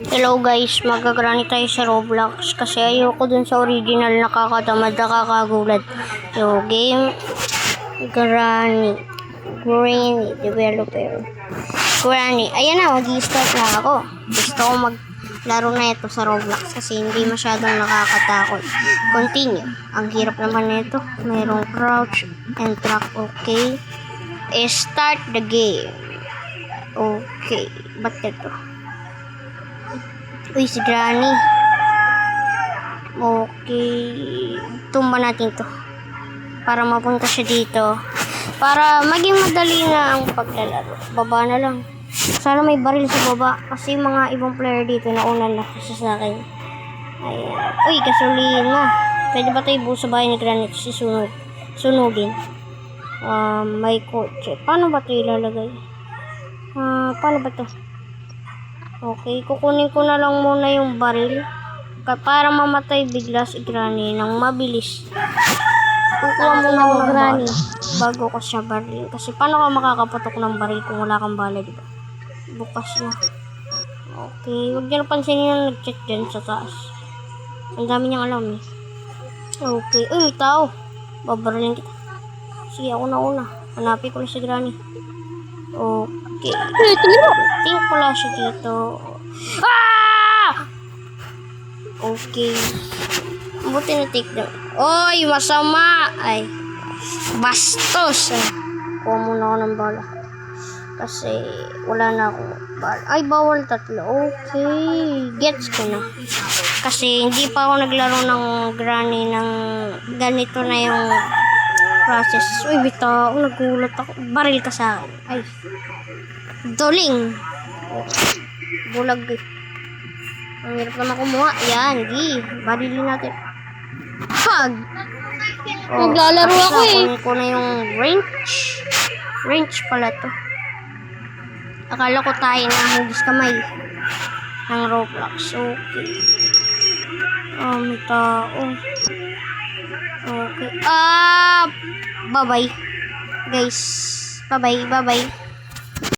Hello guys, magagrani tayo sa Roblox kasi ayoko dun sa original nakakatamad, nakakagulat. So, game Granny developer. Granny, ayan na, mag-i-start na ako. Gusto ko maglaro na ito sa Roblox kasi hindi masyadong nakakatakot. Continue. Ang hirap naman nito. Mayroong crouch and track. Okay. Start the game. Okay. Ba't ito? Uy, si Granny. Okay. Tumba natin to. Para mapunta siya dito. Para maging madali na ang paglalaro. Baba na lang. Sana may baril sa baba. Kasi mga ibang player dito nauna na kasi sa akin. Ayan. Uy, gasolina. Pwede ba tayo buo sa bahay ni Granny kasi sunugin? May kotse. Paano ba ito ilalagay? Paano ba ito? Okay, kukunin ko na lang muna yung baril para mamatay bigla si Granny nang mabilis. Kukuha muna ako ng Granny bago ko siya baril. Kasi paano ka makakapatok ng baril kung wala kang bala, diba? Bukas na. Okay, huwag niyo napansinin yung nag-check dyan sa taas. Ang dami niyang alam eh. Okay, uy, may tao. Babarilin kita. Sige, ako na una. Hanapin ko na si Granny. Okay. Think ko lang siya dito. Ah! Okay. Buti na take down. Oy, masama! Ay. Bastos! Ay. Kuha muna ako ng bala. Kasi wala na akong bala. Ay, bawal tatlo. Okay. Gets ko na. Kasi hindi pa ako naglaro ng Granny ng ganito na yung process. Uy, bita. Nagulat ako. Baril ka sa akin. Ay. Doling. Bulag eh. Ang hirap naman kumuha. Yan, di. Barilin natin. Pag! Naglalaro ako eh. Kunin ko na yung wrench. Wrench pala to. Akala ko tayo na hugis kamay ng Roblox. Okay. May tao. Okay. Bye-bye. Guys. Bye-bye. Bye-bye.